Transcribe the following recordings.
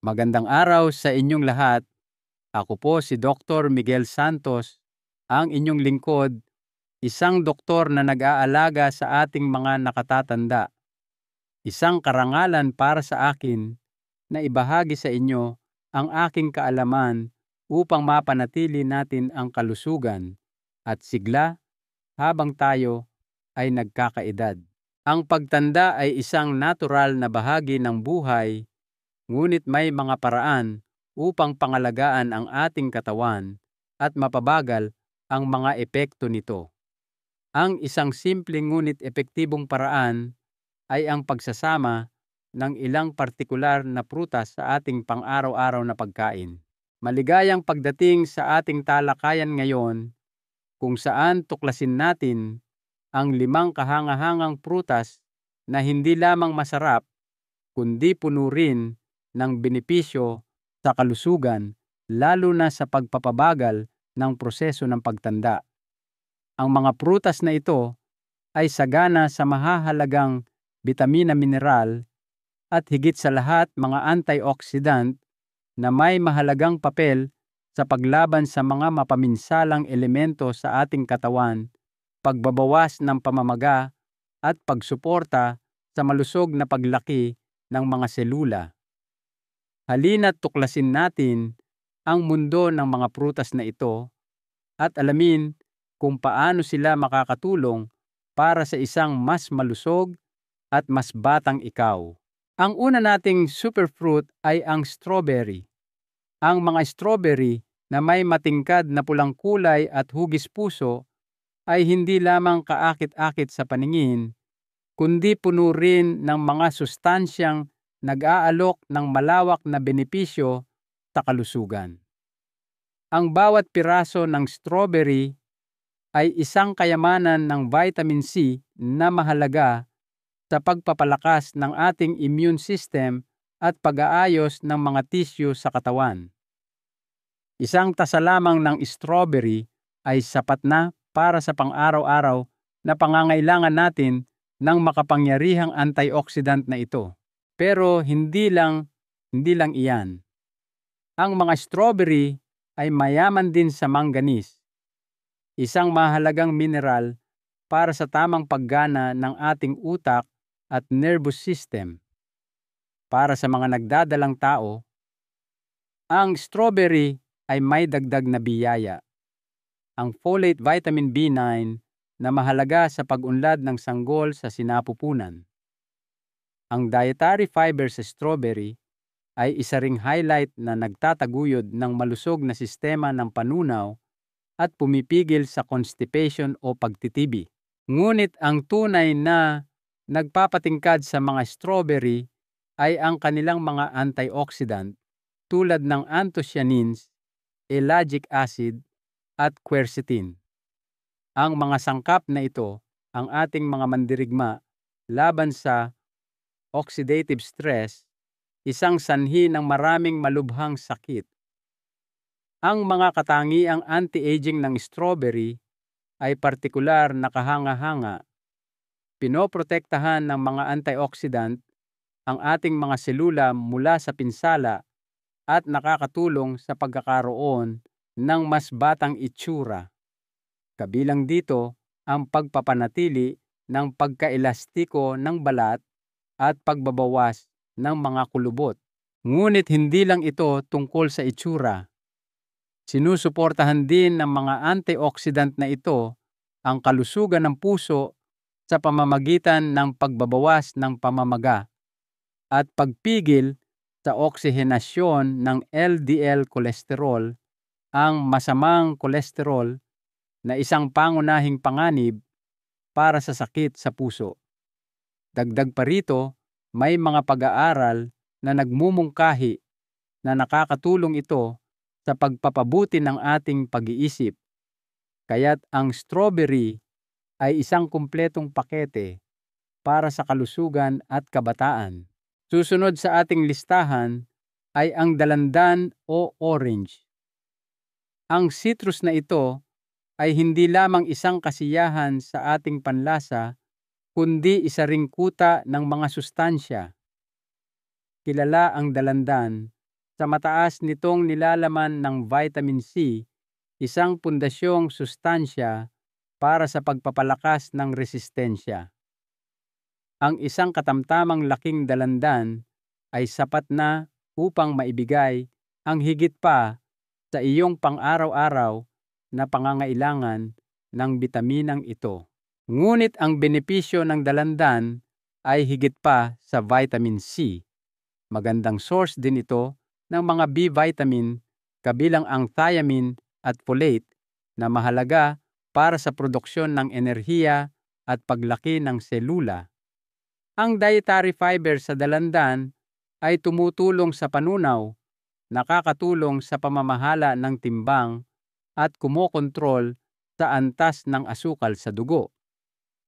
Magandang araw sa inyong lahat. Ako po si Dr. Miguel Santos, ang inyong lingkod, isang doktor na nag-aalaga sa ating mga nakatatanda. Isang karangalan para sa akin na ibahagi sa inyo ang aking kaalaman upang mapanatili natin ang kalusugan at sigla habang tayo ay nagkakaedad. Ang pagtanda ay isang natural na bahagi ng buhay, ngunit may mga paraan upang pangalagaan ang ating katawan at mapabagal ang mga epekto nito. Ang isang simpleng ngunit epektibong paraan ay ang pagsasama ng ilang partikular na prutas sa ating pang-araw-araw na pagkain. Maligayang pagdating sa ating talakayan ngayon, kung saan tuklasin natin ang 5 kahangahangang prutas na hindi lamang masarap, kundi puno rin ng benepisyo sa kalusugan, lalo na sa pagpapabagal ng proseso ng pagtanda. Ang mga prutas na ito ay sagana sa mahahalagang bitamina, mineral, at higit sa lahat mga antioxidant na may mahalagang papel sa paglaban sa mga mapaminsalang elemento sa ating katawan, pagbabawas ng pamamaga at pagsuporta sa malusog na paglaki ng mga selula. Halina't tuklasin natin ang mundo ng mga prutas na ito at alamin kung paano sila makakatulong para sa isang mas malusog at mas batang ikaw. Ang una nating superfruit ay ang strawberry. Ang mga strawberry na may matingkad na pulang kulay at hugis puso ay hindi lamang kaakit-akit sa paningin, kundi puno rin ng mga sustansyang nag-aalok ng malawak na benepisyo sa kalusugan. Ang bawat piraso ng strawberry ay isang kayamanan ng vitamin C na mahalaga sa pagpapalakas ng ating immune system at pag-aayos ng mga tissue sa katawan. Isang tasa lamang ng strawberry ay sapat na para sa pang-araw-araw na pangangailangan natin ng makapangyarihang antioxidant na ito. Pero hindi lang iyan. Ang mga strawberry ay mayaman din sa manganese, isang mahalagang mineral para sa tamang paggana ng ating utak at nervous system. Para sa mga nagdadalang tao, ang strawberry ay may dagdag na biyaya, ang folate vitamin B9 na mahalaga sa pag-unlad ng sanggol sa sinapupunan. Ang dietary fiber sa strawberry ay isa ring highlight na nagtataguyod ng malusog na sistema ng panunaw at pumipigil sa constipation o pagtitibi. Ngunit ang tunay na nagpapatingkad sa mga strawberry ay ang kanilang mga antioxidant tulad ng anthocyanins, ellagic acid, at quercetin. Ang mga sangkap na ito ang ating mga mandirigma laban sa oxidative stress, isang sanhi ng maraming malubhang sakit. Ang mga katangiang anti-aging ng strawberry ay partikular na kahanga-hanga. Pinoprotektahan ng mga antioxidant ang ating mga selula mula sa pinsala at nakakatulong sa pagkakaroon ng mas batang itsura. Kabilang dito ang pagpapanatili ng pagkaelastiko ng balat at pagbabawas ng mga kulubot. Ngunit hindi lang ito tungkol sa itsura. Sinusuportahan din ng mga antioxidant na ito ang kalusugan ng puso sa pamamagitan ng pagbabawas ng pamamaga at pagpigil sa oksihenasyon ng LDL cholesterol, ang masamang kolesterol na isang pangunahing panganib para sa sakit sa puso. Dagdag pa rito, may mga pag-aaral na nagmumungkahi na nakakatulong ito sa pagpapabuti ng ating pag-iisip. Kaya't ang strawberry ay isang kumpletong pakete para sa kalusugan at kabataan. Susunod sa ating listahan ay ang dalandan o orange. Ang citrus na ito ay hindi lamang isang kasiyahan sa ating panlasa, kundi isa ring kuta ng mga sustansya. Kilala ang dalandan Sa mataas nitong nilalaman ng vitamin C, isang pundasyong sustansya para sa pagpapalakas ng resistensya. Ang isang katamtamang laking dalandan ay sapat na upang maibigay ang higit pa sa iyong pang-araw-araw na pangangailangan ng bitaminang ito. Ngunit ang benepisyo ng dalandan ay higit pa sa vitamin C. Magandang source din ito ng mga B vitamin kabilang ang thiamine at folate na mahalaga para sa produksyon ng enerhiya at paglaki ng selula. Ang dietary fiber sa dalandan ay tumutulong sa panunaw, nakakatulong sa pamamahala ng timbang at kumokontrol sa antas ng asukal sa dugo.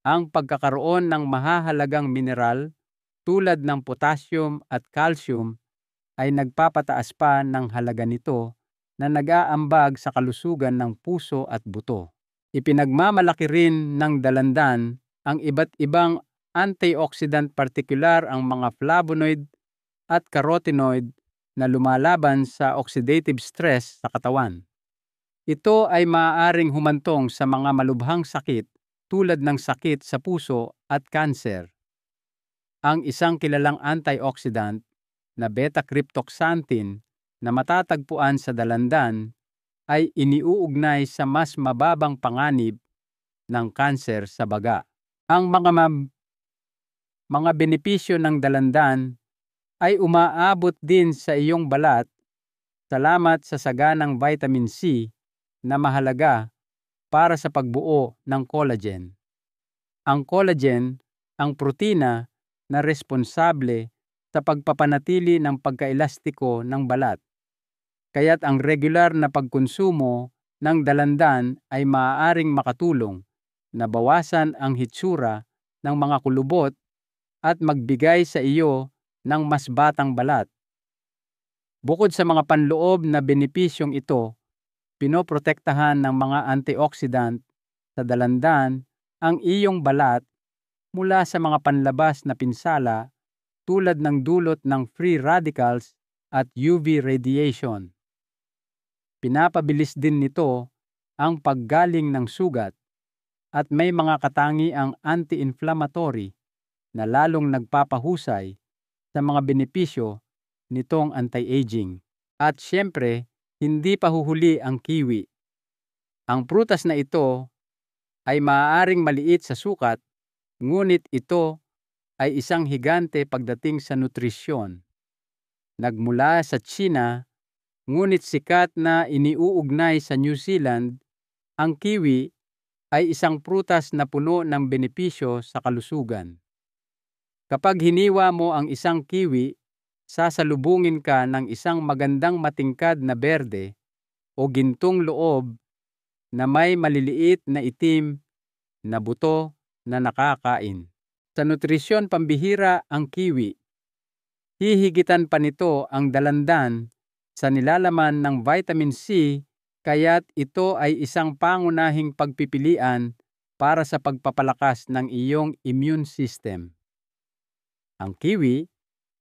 Ang pagkakaroon ng mahahalagang mineral tulad ng potassium at calcium ay nagpapataas pa ng halaga nito na nag-aambag sa kalusugan ng puso at buto. Ipinagmamalaki rin ng dalandan ang iba't ibang antioxidant, partikular ang mga flavonoid at carotenoid na lumalaban sa oxidative stress sa katawan. Ito ay maaaring humantong sa mga malubhang sakit tulad ng sakit sa puso at kanser. Ang isang kilalang antioxidant na beta-cryptoxanthin na matatagpuan sa dalandan ay iniuugnay sa mas mababang panganib ng kanser sa baga. Ang mga benepisyo ng dalandan ay umaabot din sa iyong balat salamat sa saganang vitamin C na mahalaga para sa pagbuo ng collagen. Ang collagen, ang protina na responsable sa pagpapanatili ng pagkaelastiko ng balat. Kaya't ang regular na pagkonsumo ng dalandan ay maaaring makatulong na bawasan ang hitsura ng mga kulubot at magbigay sa iyo ng mas batang balat. Bukod sa mga panloob na benepisyong ito, pinoprotektahan ng mga antioxidant sa dalandan ang iyong balat mula sa mga panlabas na pinsala tulad ng dulot ng free radicals at UV radiation. Pinapabilis din nito ang paggaling ng sugat at may mga katangiang anti-inflammatory na lalong nagpapahusay sa mga benepisyo nitong anti-aging. At siyempre, hindi pa huhuli ang kiwi. Ang prutas na ito ay maaaring maliit sa sukat, ngunit ito ay isang higante pagdating sa nutrisyon. Nagmula sa China, ngunit sikat na iniuugnay sa New Zealand, ang kiwi ay isang prutas na puno ng benepisyo sa kalusugan. Kapag hiniwa mo ang isang kiwi, sasalubungin ka ng isang magandang matingkad na berde o gintong loob na may maliliit na itim na buto na nakakain. Sa nutrisyon pambihira ang kiwi. Hihigitan pa nito ang dalandan sa nilalaman ng vitamin C, kaya't ito ay isang pangunahing pagpipilian para sa pagpapalakas ng iyong immune system. Ang kiwi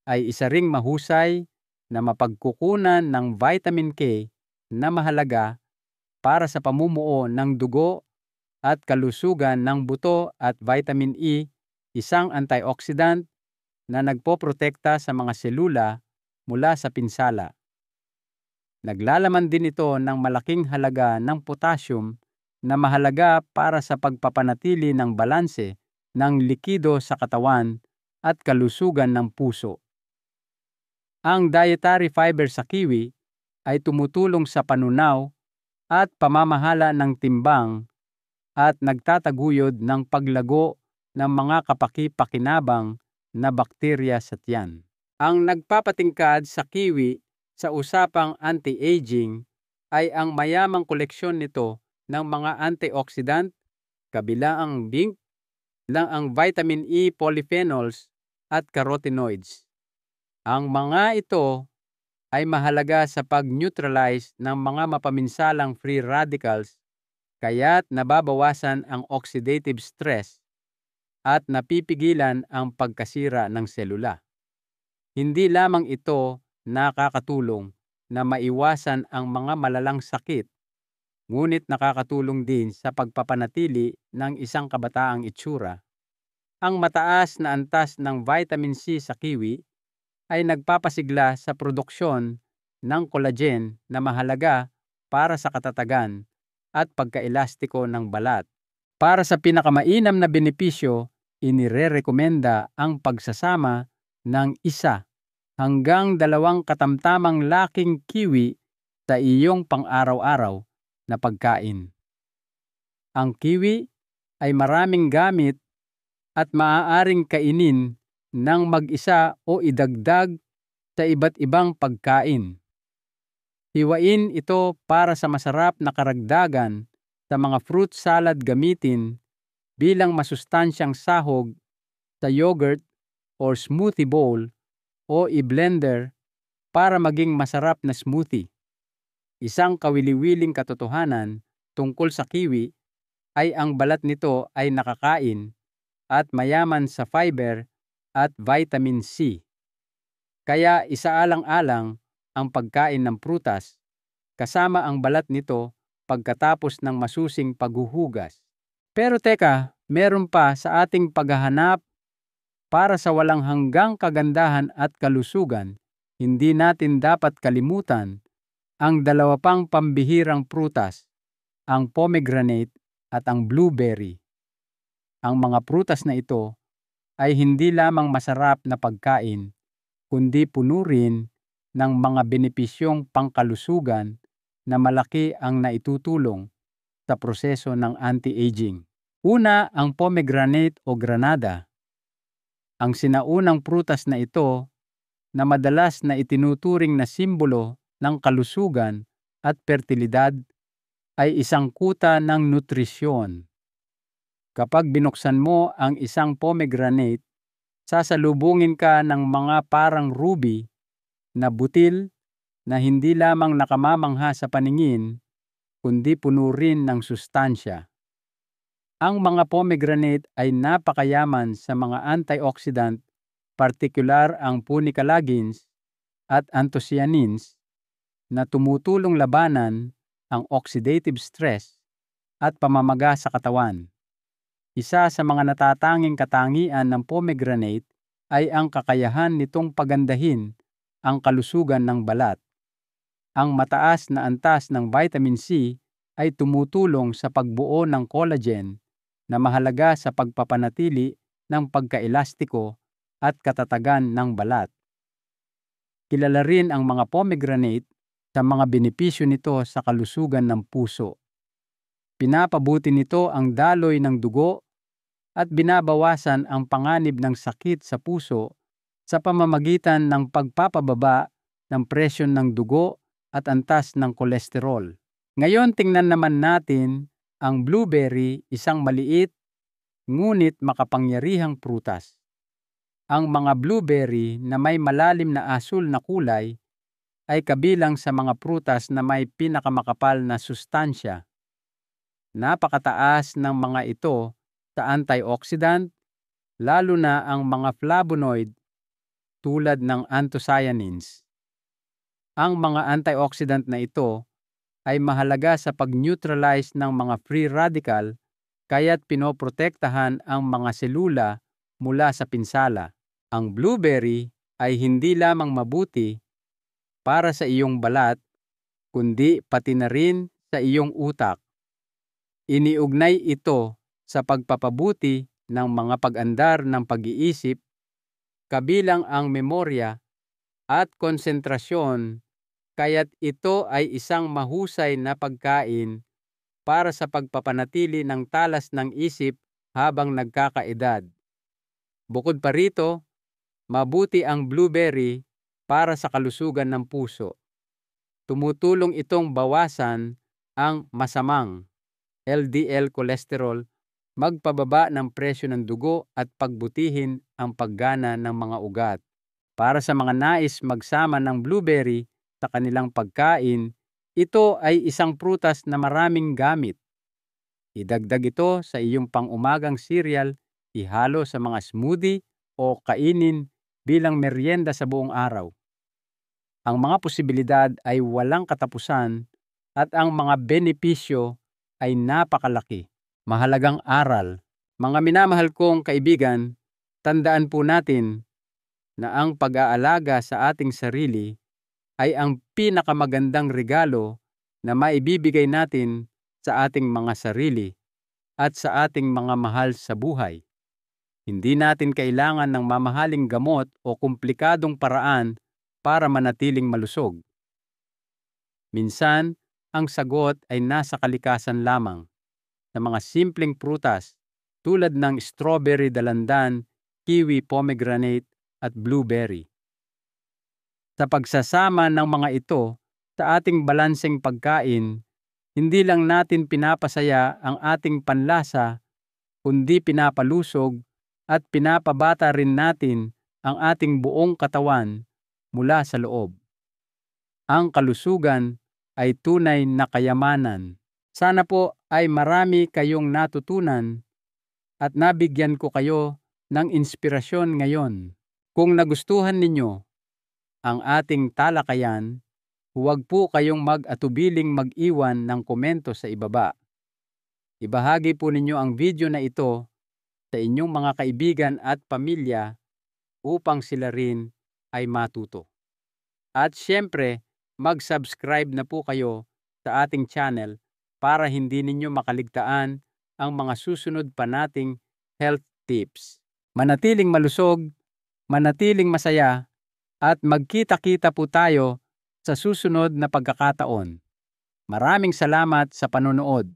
ay isa ring mahusay na mapagkukunan ng vitamin K na mahalaga para sa pamumuo ng dugo at kalusugan ng buto, at vitamin E, isang antioxidant na nagpoprotekta sa mga selula mula sa pinsala. Naglalaman din ito ng malaking halaga ng potassium na mahalaga para sa pagpapanatili ng balanse ng likido sa katawan at kalusugan ng puso. Ang dietary fiber sa kiwi ay tumutulong sa panunaw at pamamahala ng timbang at nagtataguyod ng paglago ng mga kapaki-pakinabang na bakterya sa tiyan. Ang nagpapatingkad sa kiwi sa usapang anti-aging ay ang mayamang koleksyon nito ng mga antioxidant, kabilang ang vitamin E, polyphenols at carotenoids. Ang mga ito ay mahalaga sa pag-neutralize ng mga mapaminsalang free radicals, kaya't nababawasan ang oxidative stress at napipigilan ang pagkasira ng selula. Hindi lamang ito nakakatulong na maiwasan ang mga malalang sakit, ngunit nakakatulong din sa pagpapanatili ng isang kabataang itsura. Ang mataas na antas ng vitamin C sa kiwi ay nagpapasigla sa produksyon ng collagen na mahalaga para sa katatagan at pagkaelastiko ng balat. Para sa pinakamainam na benepisyo, inirerekomenda ang pagsasama ng 1 hanggang 2 katamtamang laking kiwi sa iyong pang-araw-araw na pagkain. Ang kiwi ay maraming gamit at maaaring kainin ng mag-isa o idagdag sa iba't ibang pagkain. Hiwain ito para sa masarap na karagdagan sa mga fruit salad, gamitin bilang masustansyang sahog sa yogurt or smoothie bowl, o i-blender para maging masarap na smoothie. Isang kawili-wiling katotohanan tungkol sa kiwi ay ang balat nito ay nakakain at mayaman sa fiber at vitamin C. Kaya isaalang-alang ang pagkain ng prutas kasama ang balat nito pagkatapos ng masusing paghuhugas. Pero teka, meron pa sa ating paghahanap para sa walang hanggang kagandahan at kalusugan. Hindi natin dapat kalimutan ang 2 pang pambihirang prutas, ang pomegranate at ang blueberry. Ang mga prutas na ito ay hindi lamang masarap na pagkain, kundi puno rin ng mga benepisyong pangkalusugan na malaki ang naitutulong sa proseso ng anti-aging. Una, ang pomegranate o granada. Ang sinaunang prutas na ito na madalas na itinuturing na simbolo ng kalusugan at fertilidad ay isang kuta ng nutrisyon. Kapag binuksan mo ang isang pomegranate, sasalubungin ka ng mga parang ruby na butil na hindi lamang nakamamangha sa paningin, kundi puno rin ng sustansya. Ang mga pomegranate ay napakayaman sa mga antioxidant, partikular ang punicalagins at anthocyanins na tumutulong labanan ang oxidative stress at pamamaga sa katawan. Isa sa mga natatanging katangian ng pomegranate ay ang kakayahan nitong pagandahin ang kalusugan ng balat. Ang mataas na antas ng vitamin C ay tumutulong sa pagbuo ng collagen na mahalaga sa pagpapanatili ng pagkaelastiko at katatagan ng balat. Kilala rin ang mga pomegranate sa mga benepisyo nito sa kalusugan ng puso. Pinapabuti nito ang daloy ng dugo at binabawasan ang panganib ng sakit sa puso sa pamamagitan ng pagpapababa ng presyon ng dugo at antas ng kolesterol. Ngayon tingnan naman natin ang blueberry, isang maliit ngunit makapangyarihang prutas. Ang mga blueberry na may malalim na asul na kulay ay kabilang sa mga prutas na may pinakamakapal na sustansya. Napakataas ng mga ito sa antioxidant, lalo na ang mga flavonoid tulad ng anthocyanins. Ang mga antioxidant na ito ay mahalaga sa pag-neutralize ng mga free radical, kaya't pinoprotektahan ang mga selula mula sa pinsala. Ang blueberry ay hindi lamang mabuti para sa iyong balat, kundi pati na rin sa iyong utak. Iniugnay ito sa pagpapabuti ng mga pag-andar ng pag-iisip, kabilang ang memorya at konsentrasyon, kaya't ito ay isang mahusay na pagkain para sa pagpapanatili ng talas ng isip habang nagkakaedad. Bukod pa rito, mabuti ang blueberry para sa kalusugan ng puso. Tumutulong itong bawasan ang masamang LDL cholesterol, magpababa ng presyo ng dugo at pagbutihin ang paggana ng mga ugat. Para sa mga nais magsama ng blueberry sa kanilang pagkain, ito ay isang prutas na maraming gamit. Idagdag ito sa iyong pang-umagang cereal, ihalo sa mga smoothie o kainin bilang merienda sa buong araw. Ang mga posibilidad ay walang katapusan at ang mga benepisyo ay napakalaki. Mahalagang aral. Mga minamahal kong kaibigan, tandaan po natin na ang pag-aalaga sa ating sarili ay ang pinakamagandang regalo na maibibigay natin sa ating mga sarili at sa ating mga mahal sa buhay. Hindi natin kailangan ng mamahaling gamot o komplikadong paraan para manatiling malusog. Minsan, ang sagot ay nasa kalikasan lamang, sa mga simpleng prutas tulad ng strawberry dalandan, kiwi pomegranate at blueberry. Sa pagsasama ng mga ito sa ating balanseng pagkain, hindi lang natin pinapasaya ang ating panlasa, kundi pinapalusog at pinapabata rin natin ang ating buong katawan mula sa loob. Ang kalusugan ay tunay na kayamanan. Sana po ay marami kayong natutunan at nabigyan ko kayo ng inspirasyon ngayon. Kung nagustuhan ninyo ang ating talakayan, huwag po kayong mag-atubiling mag-iwan ng komento sa ibaba. Ibahagi po ninyo ang video na ito sa inyong mga kaibigan at pamilya upang sila rin ay matuto. At syempre, mag-subscribe na po kayo sa ating channel para hindi ninyo makaligtaan ang mga susunod pa nating health tips. Manatiling malusog, manatiling masaya, at magkita-kita po tayo sa susunod na pagkakataon. Maraming salamat sa panonood.